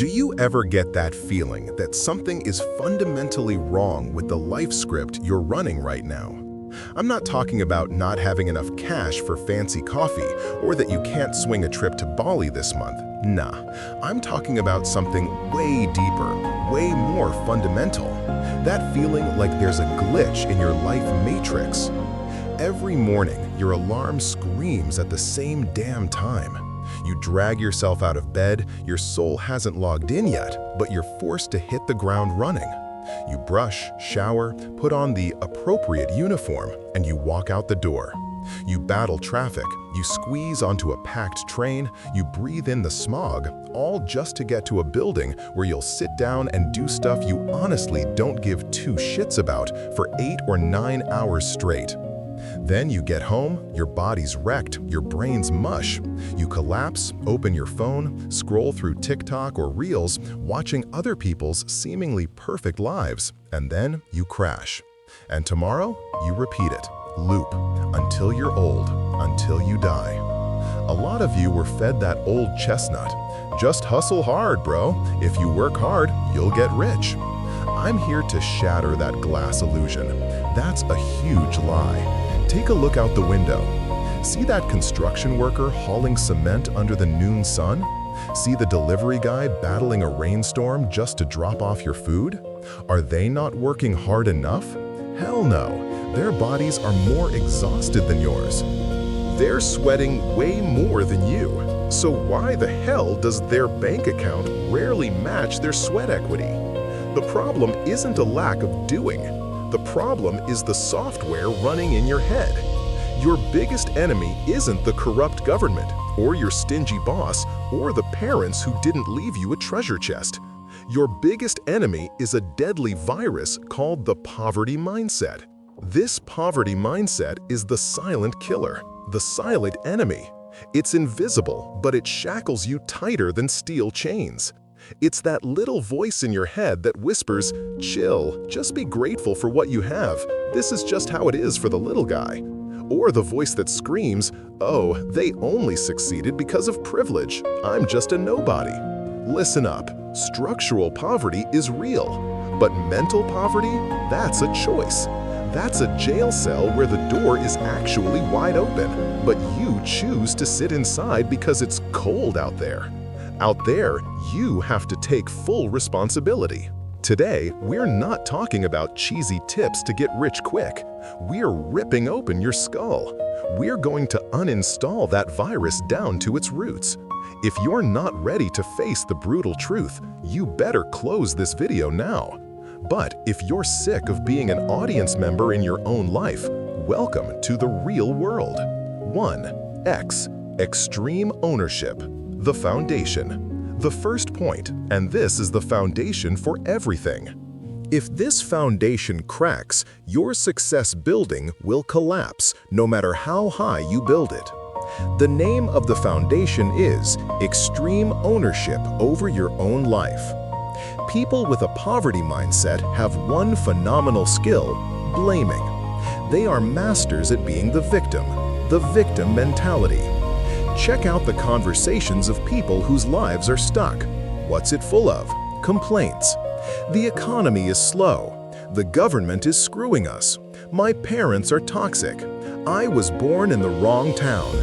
Do you ever get that feeling that something is fundamentally wrong with the life script you're running right now? I'm not talking about not having enough cash for fancy coffee or that you can't swing a trip to Bali this month. Nah, I'm talking about something way deeper, way more fundamental. That feeling like there's a glitch in your life matrix. Every morning, your alarm screams at the same damn time. You drag yourself out of bed, your soul hasn't logged in yet, but you're forced to hit the ground running. You brush, shower, put on the appropriate uniform, and you walk out the door. You battle traffic, you squeeze onto a packed train, you breathe in the smog, all just to get to a building where you'll sit down and do stuff you honestly don't give two shits about for 8 or 9 hours straight. Then you get home, your body's wrecked, your brain's mush. You collapse, open your phone, scroll through TikTok or Reels, watching other people's seemingly perfect lives, and then you crash. And tomorrow, you repeat it, loop, until you're old, until you die. A lot of you were fed that old chestnut. Just hustle hard, bro. If you work hard, you'll get rich. I'm here to shatter that glass illusion. That's a huge lie. Take a look out the window. See that construction worker hauling cement under the noon sun? See the delivery guy battling a rainstorm just to drop off your food? Are they not working hard enough? Hell no. Their bodies are more exhausted than yours. They're sweating way more than you. So why the hell does their bank account rarely match their sweat equity? The problem isn't a lack of doing. The problem is the software running in your head. Your biggest enemy isn't the corrupt government, or your stingy boss, or the parents who didn't leave you a treasure chest. Your biggest enemy is a deadly virus called the poverty mindset. This poverty mindset is the silent killer, the silent enemy. It's invisible, but it shackles you tighter than steel chains. It's that little voice in your head that whispers, chill, just be grateful for what you have. This is just how it is for the little guy. Or the voice that screams, oh, they only succeeded because of privilege. I'm just a nobody. Listen up, structural poverty is real, but mental poverty, that's a choice. That's a jail cell where the door is actually wide open, but you choose to sit inside because it's cold out there. Out there, you have to take full responsibility. Today, we're not talking about cheesy tips to get rich quick. We're ripping open your skull. We're going to uninstall that virus down to its roots. If you're not ready to face the brutal truth, you better close this video now. But if you're sick of being an audience member in your own life, welcome to the real world. 1. X. Extreme ownership. The foundation. The first point, and this is the foundation for everything. If this foundation cracks, your success building will collapse, no matter how high you build it. The name of the foundation is extreme ownership over your own life. People with a poverty mindset have one phenomenal skill: blaming. They are masters at being the victim mentality. Check out the conversations of people whose lives are stuck. What's it full of? Complaints. The economy is slow. The government is screwing us. My parents are toxic. I was born in the wrong town.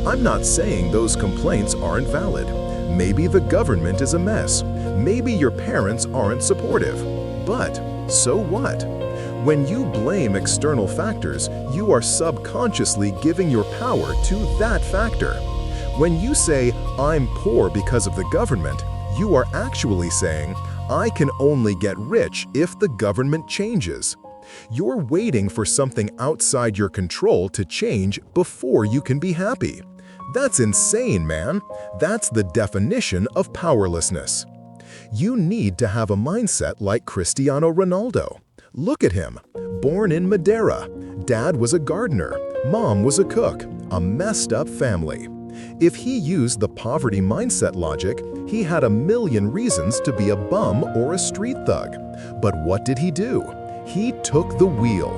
I'm not saying those complaints aren't valid. Maybe the government is a mess. Maybe your parents aren't supportive. But so what? When you blame external factors, you are subconsciously giving your power to that factor. When you say, I'm poor because of the government, you are actually saying, I can only get rich if the government changes. You're waiting for something outside your control to change before you can be happy. That's insane, man. That's the definition of powerlessness. You need to have a mindset like Cristiano Ronaldo. Look at him. Born in Madeira. Dad was a gardener. Mom was a cook. A messed up family. If he used the poverty mindset logic, he had a million reasons to be a bum or a street thug. But what did he do? He took the wheel.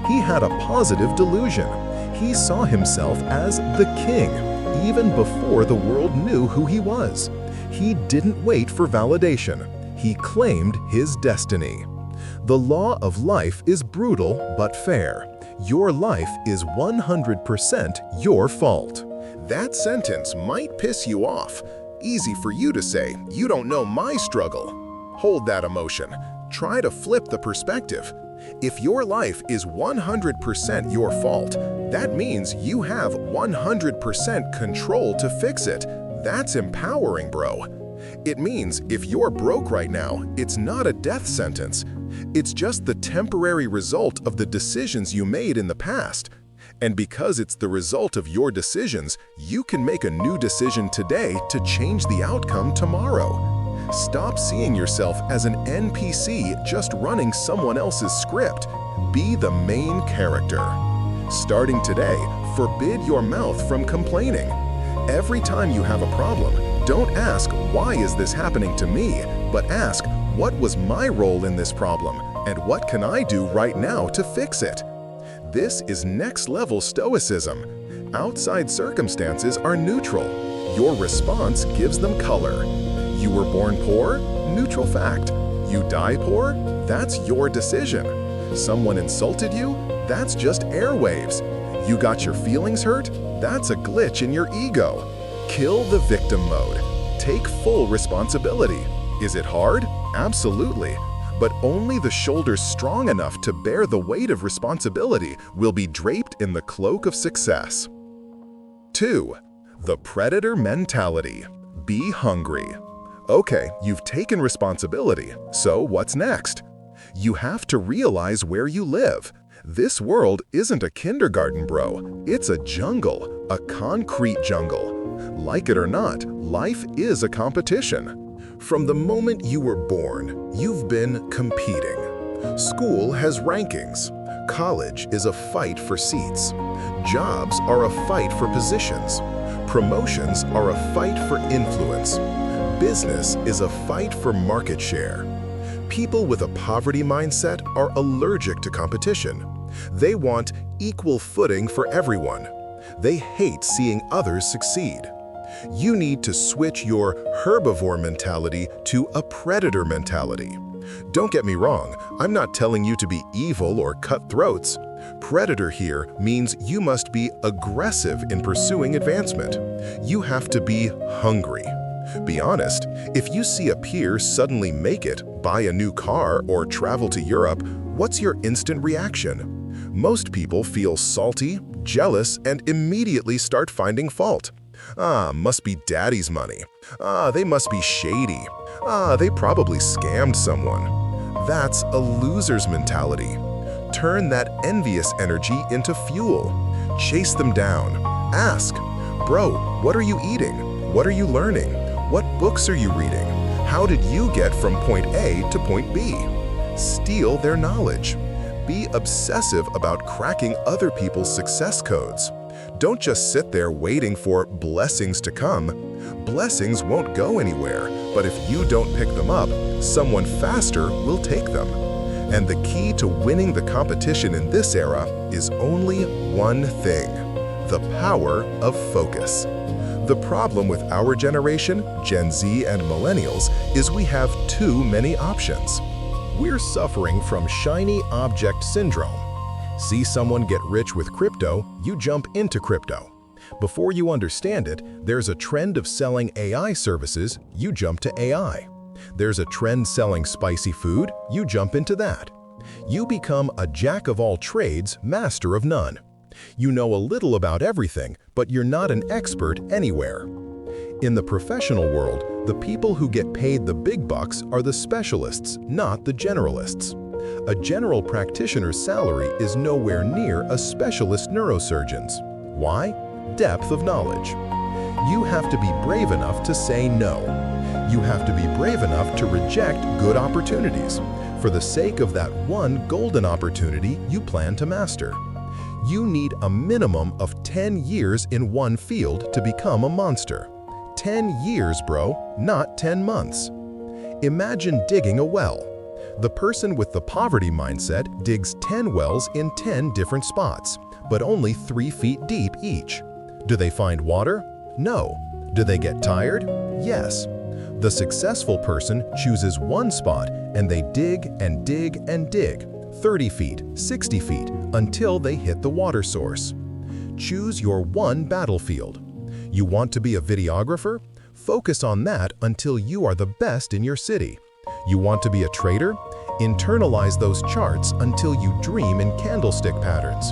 He had a positive delusion. He saw himself as the king, even before the world knew who he was. He didn't wait for validation. He claimed his destiny. The law of life is brutal but fair. Your life is 100% your fault. That sentence might piss you off. Easy for you to say, you don't know my struggle. Hold that emotion. Try to flip the perspective. If your life is 100% your fault, that means you have 100% control to fix it. That's empowering, bro. It means if you're broke right now, it's not a death sentence. It's just the temporary result of the decisions you made in the past. And because it's the result of your decisions, you can make a new decision today to change the outcome tomorrow. Stop seeing yourself as an NPC just running someone else's script. Be the main character. Starting today, forbid your mouth from complaining. Every time you have a problem, don't ask, why is this happening to me? But ask, what was my role in this problem? And what can I do right now to fix it? This is next-level stoicism. Outside circumstances are neutral. Your response gives them color. You were born poor? Neutral fact. You die poor? That's your decision. Someone insulted you? That's just airwaves. You got your feelings hurt? That's a glitch in your ego. Kill the victim mode. Take full responsibility. Is it hard? Absolutely. But only the shoulders strong enough to bear the weight of responsibility will be draped in the cloak of success. 2. The predator mentality. Be hungry. Okay, you've taken responsibility, so what's next? You have to realize where you live. This world isn't a kindergarten, bro. It's a jungle, a concrete jungle. Like it or not, life is a competition. From the moment you were born, you've been competing. School has rankings. College is a fight for seats. Jobs are a fight for positions. Promotions are a fight for influence. Business is a fight for market share. People with a poverty mindset are allergic to competition. They want equal footing for everyone. They hate seeing others succeed. You need to switch your herbivore mentality to a predator mentality. Don't get me wrong, I'm not telling you to be evil or cut throats. Predator here means you must be aggressive in pursuing advancement. You have to be hungry. Be honest, if you see a peer suddenly make it, buy a new car, or travel to Europe, what's your instant reaction? Most people feel salty, jealous, and immediately start finding fault. Must be daddy's money. They must be shady. They probably scammed someone. That's a loser's mentality. Turn that envious energy into fuel. Chase them down. Ask, bro, what are you eating? What are you learning? What books are you reading? How did you get from point A to point B? Steal their knowledge. Be obsessive about cracking other people's success codes. Don't just sit there waiting for blessings to come. Blessings won't go anywhere, but if you don't pick them up, someone faster will take them. And the key to winning the competition in this era is only one thing: the power of focus. The problem with our generation, Gen Z and Millennials, is we have too many options. We're suffering from shiny object syndrome. See someone get rich with crypto, you jump into crypto. Before you understand it, there's a trend of selling AI services, you jump to AI. There's a trend selling spicy food, you jump into that. You become a jack of all trades, master of none. You know a little about everything, but you're not an expert anywhere. In the professional world, the people who get paid the big bucks are the specialists, not the generalists. A general practitioner's salary is nowhere near a specialist neurosurgeon's. Why? Depth of knowledge. You have to be brave enough to say no. You have to be brave enough to reject good opportunities for the sake of that one golden opportunity you plan to master. You need a minimum of 10 years in one field to become a monster. 10 years, bro, not 10 months. Imagine digging a well. The person with the poverty mindset digs 10 wells in 10 different spots, but only 3 feet deep each. Do they find water? No. Do they get tired? Yes. The successful person chooses one spot and they dig and dig and dig, 30 feet, 60 feet, until they hit the water source. Choose your one battlefield. You want to be a videographer? Focus on that until you are the best in your city. You want to be a trader? Internalize those charts until you dream in candlestick patterns.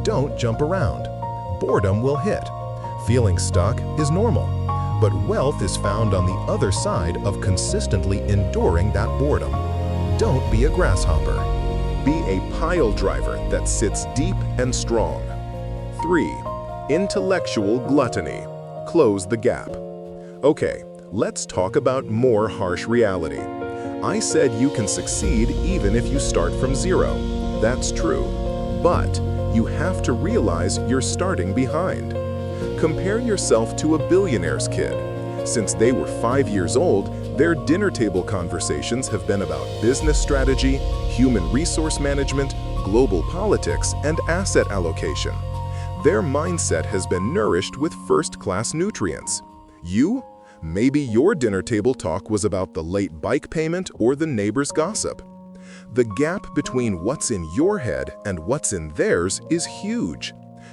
Don't jump around. Boredom will hit. Feeling stuck is normal, but wealth is found on the other side of consistently enduring that boredom. Don't be a grasshopper. Be a pile driver that sits deep and strong. 3. Intellectual gluttony. Close the gap. Okay, let's talk about more harsh reality. I said you can succeed even if you start from zero. That's true. But you have to realize you're starting behind. Compare yourself to a billionaire's kid. Since they were 5 years old, their dinner table conversations have been about business strategy, human resource management, global politics, and asset allocation. Their mindset has been nourished with first-class nutrients. You? Maybe your dinner table talk was about the late bike payment or the neighbor's gossip. The gap between what's in your head and what's in theirs is huge.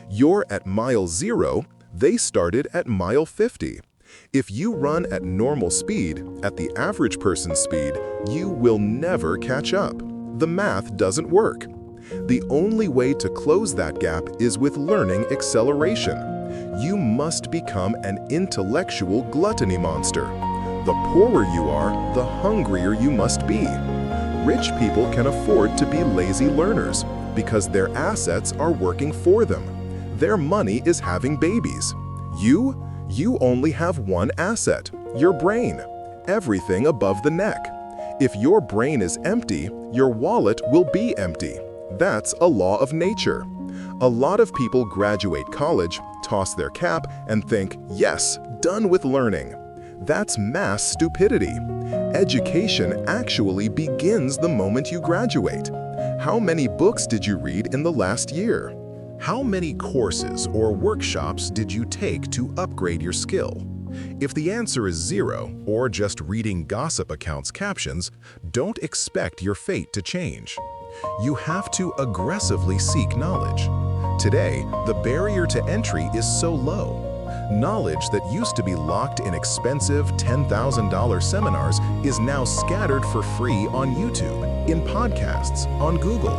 You're at mile 0, they started at mile 50. If you run at normal speed, at the average person's speed, you will never catch up. The math doesn't work. The only way to close that gap is with learning acceleration. You must become an intellectual gluttony monster. The poorer you are, the hungrier you must be. Rich people can afford to be lazy learners because their assets are working for them. Their money is having babies. You only have one asset, your brain, everything above the neck. If your brain is empty, your wallet will be empty. That's a law of nature. A lot of people graduate college, toss their cap, and think, yes, done with learning. That's mass stupidity. Education actually begins the moment you graduate. How many books did you read in the last year? How many courses or workshops did you take to upgrade your skill? If the answer is 0, or just reading gossip accounts captions, don't expect your fate to change. You have to aggressively seek knowledge. Today, the barrier to entry is so low. Knowledge that used to be locked in expensive $10,000 seminars is now scattered for free on YouTube, in podcasts, on Google.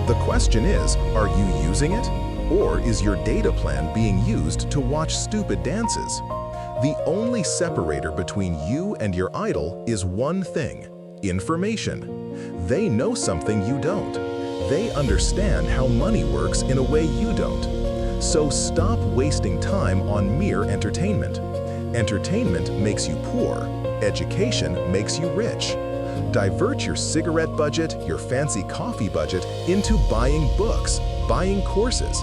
The question is, are you using it? Or is your data plan being used to watch stupid dances? The only separator between you and your idol is one thing: information. They know something you don't. They understand how money works in a way you don't. So stop wasting time on mere entertainment. Entertainment makes you poor. Education makes you rich. Divert your cigarette budget, your fancy coffee budget, into buying books, buying courses.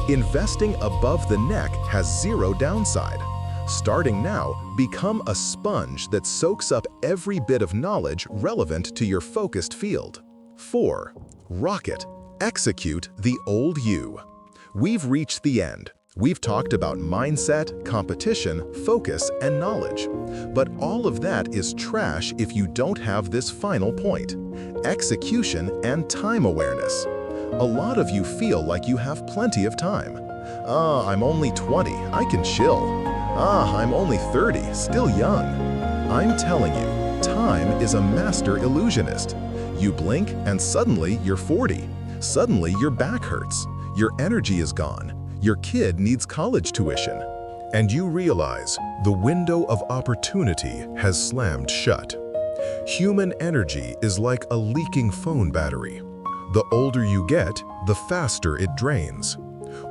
Investing above the neck has 0 downside. Starting now, become a sponge that soaks up every bit of knowledge relevant to your focused field. 4. Rocket. Execute the old you. We've reached the end. We've talked about mindset, competition, focus, and knowledge. But all of that is trash if you don't have this final point: execution and time awareness. A lot of you feel like you have plenty of time. I'm only 20, I can chill. I'm only 30, still young. I'm telling you, time is a master illusionist. You blink and suddenly you're 40. Suddenly your back hurts. Your energy is gone. Your kid needs college tuition. And you realize the window of opportunity has slammed shut. Human energy is like a leaking phone battery. The older you get, the faster it drains.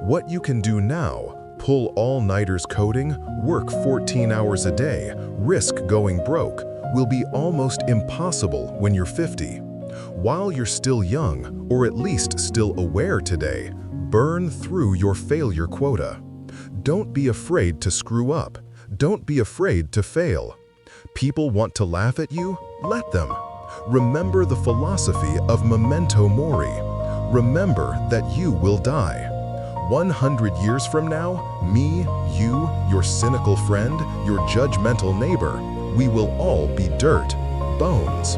What you can do now, pull all-nighters coding, work 14 hours a day, risk going broke, will be almost impossible when you're 50. While you're still young, or at least still aware today, burn through your failure quota. Don't be afraid to screw up. Don't be afraid to fail. People want to laugh at you? Let them. Remember the philosophy of memento mori. Remember that you will die. 100 years from now, me, you, your cynical friend, your judgmental neighbor, We will all be dirt, bones.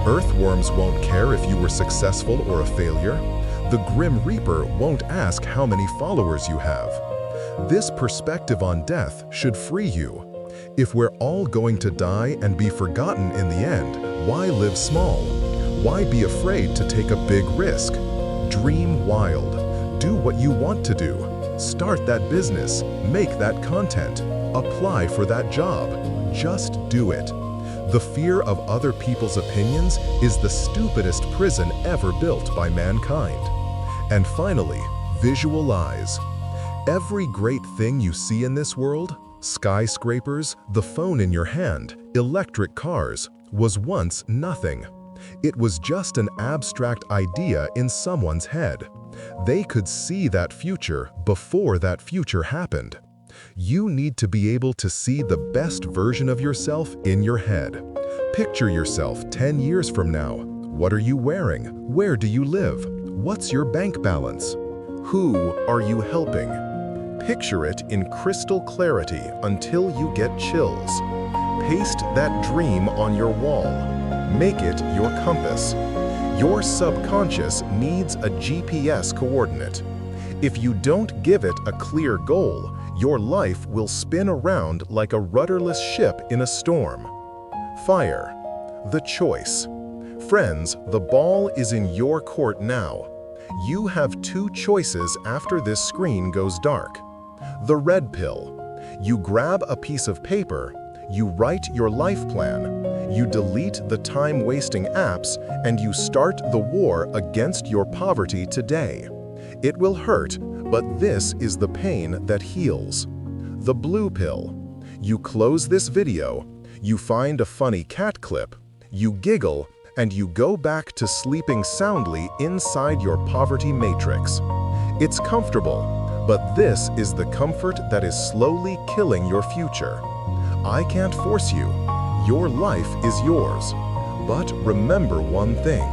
Earthworms won't care if you were successful or a failure. The Grim Reaper won't ask how many followers you have. This perspective on death should free you. If we're all going to die and be forgotten in the end, why live small? Why be afraid to take a big risk? Dream wild. Do what you want to do. Start that business. Make that content. Apply for that job. Just do it. The fear of other people's opinions is the stupidest prison ever built by mankind. And finally, visualize. Every great thing you see in this world, skyscrapers, the phone in your hand, electric cars, was once nothing. It was just an abstract idea in someone's head. They could see that future before that future happened. You need to be able to see the best version of yourself in your head. Picture yourself 10 years from now. What are you wearing? Where do you live? What's your bank balance? Who are you helping? Picture it in crystal clarity until you get chills. Paste that dream on your wall. Make it your compass. Your subconscious needs a GPS coordinate. If you don't give it a clear goal, your life will spin around like a rudderless ship in a storm. Fire. The choice. Friends, the ball is in your court now. You have two choices after this screen goes dark. The red pill. You grab a piece of paper, you write your life plan, you delete the time-wasting apps, and you start the war against your poverty today. It will hurt, but this is the pain that heals. The blue pill. You close this video, you find a funny cat clip, you giggle, and you go back to sleeping soundly inside your poverty matrix. It's comfortable, but this is the comfort that is slowly killing your future. I can't force you. Your life is yours. But remember one thing.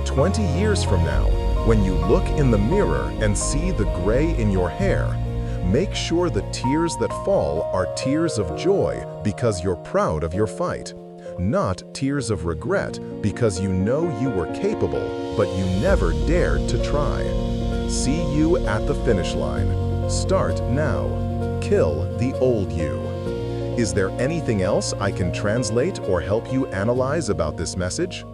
20 years from now, when you look in the mirror and see the gray in your hair, make sure the tears that fall are tears of joy because you're proud of your fight, not tears of regret because you know you were capable, but you never dared to try. See you at the finish line. Start now. Kill the old you. Is there anything else I can translate or help you analyze about this message?